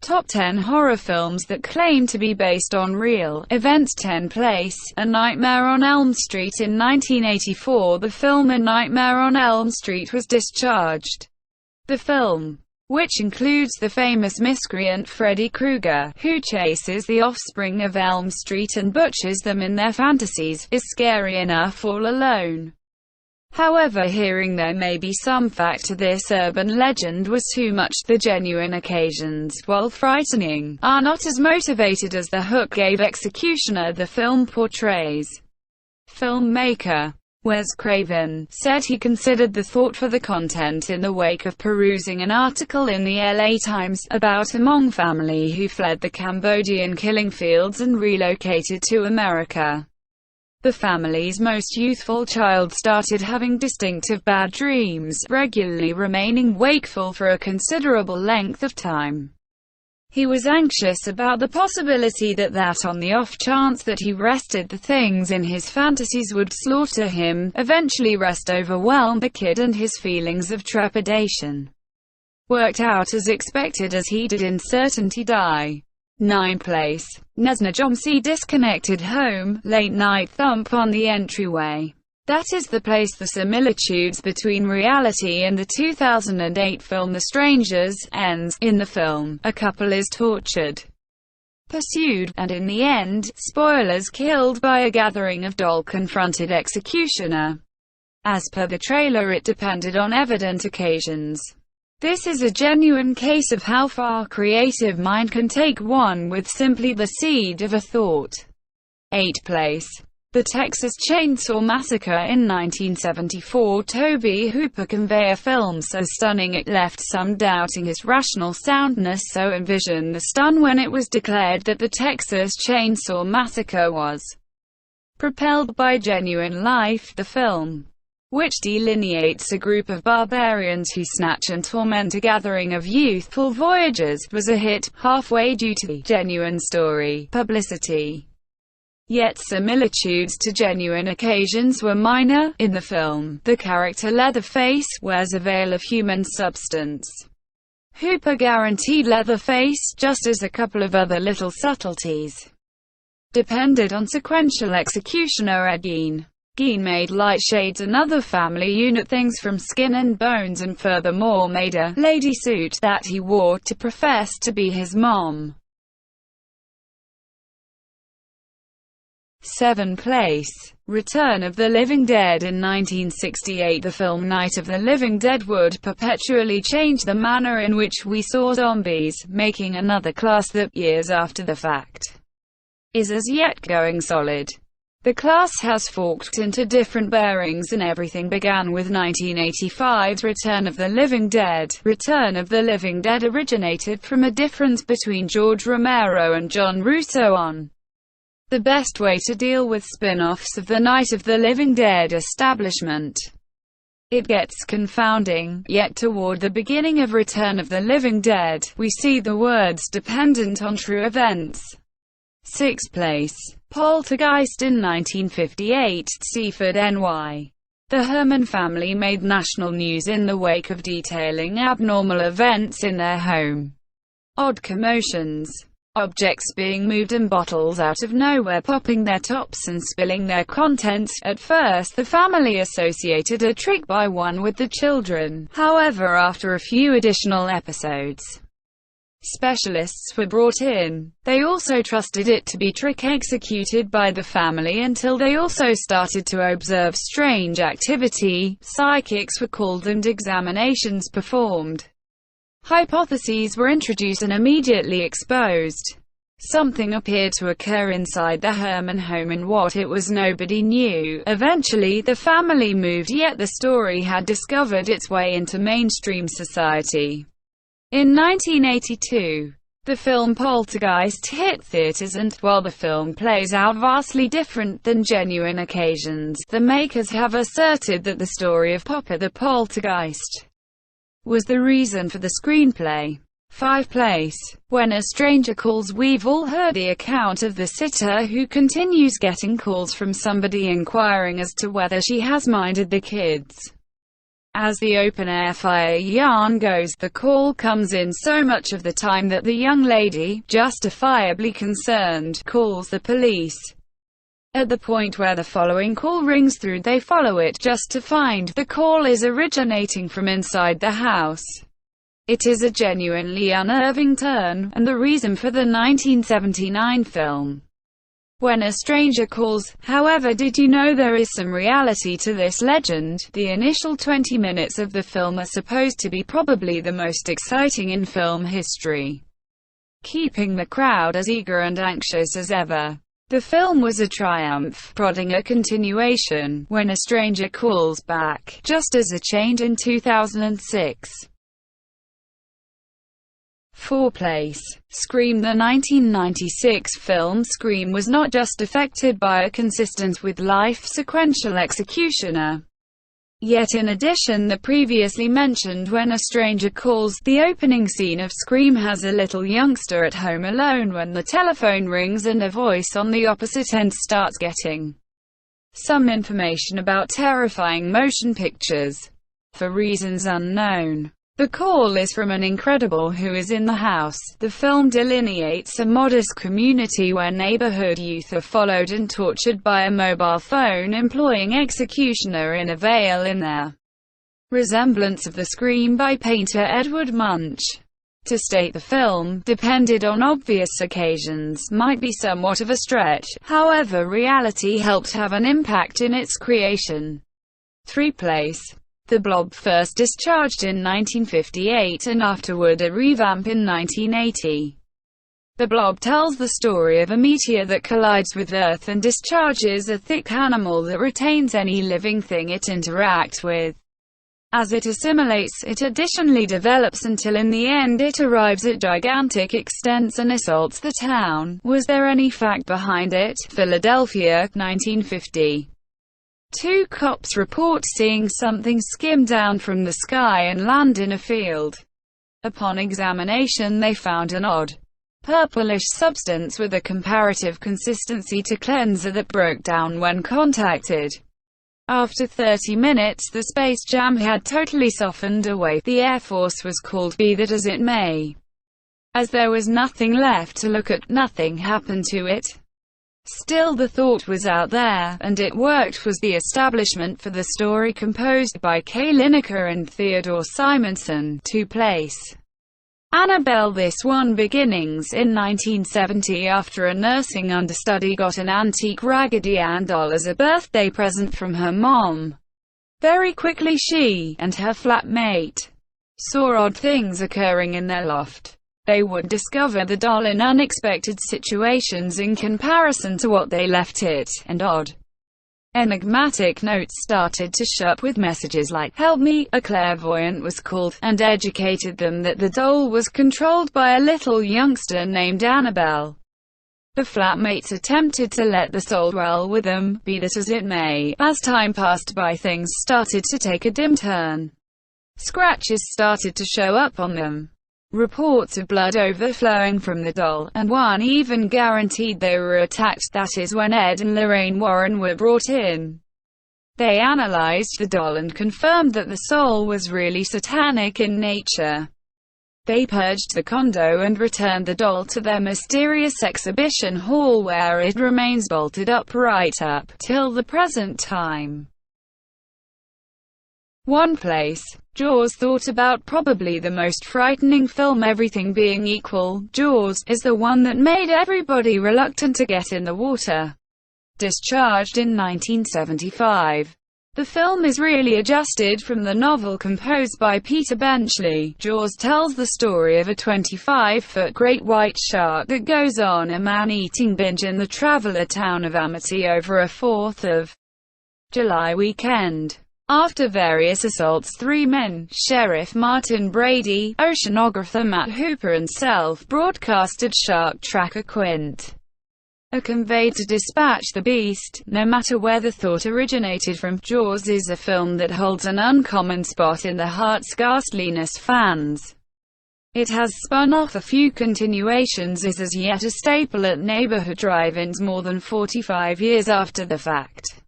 Top 10 horror films that claim to be based on real events. 10 Place, A Nightmare on Elm Street. In 1984, the film A Nightmare on Elm Street was discharged. The film, which includes the famous miscreant Freddy Krueger, who chases the offspring of Elm Street and butchers them in their fantasies, is scary enough all alone. However, hearing there may be some fact to this urban legend was too much. The genuine occasions, while frightening, are not as motivated as the hook gave executioner the film portrays. Filmmaker Wes Craven said he considered the thought for the content in the wake of perusing an article in the LA Times about a Hmong family who fled the Cambodian killing fields and relocated to America. The family's most youthful child started having distinctive bad dreams, regularly remaining wakeful for a considerable length of time. He was anxious about the possibility that on the off chance that he rested, the things in his fantasies would slaughter him. Eventually rest overwhelmed the kid, and his feelings of trepidation worked out as expected as he did in Certainty Die. 9 Place, Nesna Jomsi. Disconnected home, late-night thump on the entryway. That is the place. The similitudes between reality and the 2008 film The Strangers ends. In the film, a couple is tortured, pursued, and in the end, spoilers, killed by a gathering of doll-confronted executioner. As per the trailer, it depended on evident occasions. This is a genuine case of how far creative mind can take one with simply the seed of a thought. 8 Place, The Texas Chainsaw Massacre. In 1974, Tobe Hooper conveyed a film so stunning it left some doubting its rational soundness. So envision the stun when it was declared that the Texas Chainsaw Massacre was propelled by genuine life. The film, which delineates a group of barbarians who snatch and torment a gathering of youthful voyagers, was a hit, halfway due to the genuine story publicity. Yet similitudes to genuine occasions were minor. In the film, the character Leatherface wears a veil of human substance. Hooper guaranteed Leatherface, just as a couple of other little subtleties depended on sequential executioner Ed Gein. Gein made light shades and other family unit things from skin and bones, and furthermore made a lady suit that he wore to profess to be his mom. 7 Place, Return of the Living Dead. In 1968, the film Night of the Living Dead would perpetually change the manner in which we saw zombies, making another class that, years after the fact, is as yet going solid. The class has forked into different bearings, and everything began with 1985's Return of the Living Dead. Return of the Living Dead originated from a difference between George Romero and John Russo on the best way to deal with spin-offs of the Night of the Living Dead establishment. It gets confounding, yet toward the beginning of Return of the Living Dead, we see the words dependent on true events. 6 Place, Poltergeist. In 1958, Seaford, NY. The Herman family made national news in the wake of detailing abnormal events in their home. Odd commotions, objects being moved, and bottles out of nowhere popping their tops and spilling their contents. At first, the family associated a trick by one with the children. However, after a few additional episodes, specialists were brought in. They also trusted it to be trick executed by the family until they also started to observe strange activity. Psychics were called and examinations performed. Hypotheses were introduced and immediately exposed. Something appeared to occur inside the Herman home, and what it was nobody knew. Eventually the family moved, yet the story had discovered its way into mainstream society. In 1982, the film Poltergeist hit theaters, and, while the film plays out vastly different than genuine occasions, the makers have asserted that the story of Papa the Poltergeist was the reason for the screenplay. 5 Place, When a Stranger Calls. We've all heard the account of the sitter who continues getting calls from somebody inquiring as to whether she has minded the kids. As the open-air fire yarn goes, the call comes in so much of the time that the young lady, justifiably concerned, calls the police. At the point where the following call rings through, they follow it just to find the call is originating from inside the house. It is a genuinely unnerving turn, and the reason for the 1979 film When a Stranger Calls. However, did you know there is some reality to this legend? The initial 20 minutes of the film are supposed to be probably the most exciting in film history, keeping the crowd as eager and anxious as ever. The film was a triumph, prodding a continuation, When a Stranger Calls, back, just as a change in 2006. 4th place. Scream. The 1996 film Scream was not just affected by a consistent with-life sequential executioner. Yet in addition, the previously mentioned When a Stranger Calls, the opening scene of Scream has a little youngster at home alone when the telephone rings and a voice on the opposite end starts getting some information about terrifying motion pictures. For reasons unknown, the call is from an incredible who is in the house. The film delineates a modest community where neighborhood youth are followed and tortured by a mobile phone employing executioner in a veil in their resemblance of the Scream by painter Edward Munch. To state the film depended on obvious occasions might be somewhat of a stretch, however reality helped have an impact in its creation. 3rd place. The Blob, first discharged in 1958 and afterward a revamp in 1980. The Blob tells the story of a meteor that collides with Earth and discharges a thick animal that retains any living thing it interacts with. As it assimilates, it additionally develops until in the end it arrives at gigantic extents and assaults the town. Was there any fact behind it? Philadelphia, 1950. 2 cops report seeing something skim down from the sky and land in a field. Upon examination they found an odd, purplish substance with a comparative consistency to cleanser that broke down when contacted. After 30 minutes the space jam had totally softened away. The Air Force was called. Be that as it may. As there was nothing left to look at, nothing happened to it. Still the thought was out there, and it worked. Was the establishment for the story composed by Kay Lineker and Theodore Simonson. 2nd place. Annabelle. This one beginnings in 1970 after a nursing understudy got an antique Raggedy Ann doll as a birthday present from her mom. Very quickly she and her flatmate saw odd things occurring in their loft. They would discover the doll in unexpected situations in comparison to what they left it, and odd, enigmatic notes started to show up with messages like, "Help me." A clairvoyant was called, and educated them that the doll was controlled by a little youngster named Annabelle. The flatmates attempted to let the soul dwell with them. Be that as it may, as time passed by things started to take a dim turn. Scratches started to show up on them. Reports of blood overflowing from the doll, and one even guaranteed they were attacked. That is when Ed and Lorraine Warren were brought in. They analyzed the doll and confirmed that the soul was really satanic in nature. They purged the condo and returned the doll to their mysterious exhibition hall where it remains bolted up right up till the present time. 1st place. Jaws. Thought about probably the most frightening film, everything being equal, Jaws is the one that made everybody reluctant to get in the water. Discharged in 1975. The film is really adjusted from the novel composed by Peter Benchley. Jaws tells the story of a 25-foot great white shark that goes on a man-eating binge in the traveler town of Amity over a 4th of July weekend. After various assaults, 3 men, Sheriff Martin Brady, oceanographer Matt Hooper and self-broadcasted shark tracker Quint, are conveyed to dispatch the beast. No matter where the thought originated from, Jaws is a film that holds an uncommon spot in the hearts of ghastliness fans. It has spun off a few continuations, is as yet a staple at neighborhood drive-ins more than 45 years after the fact.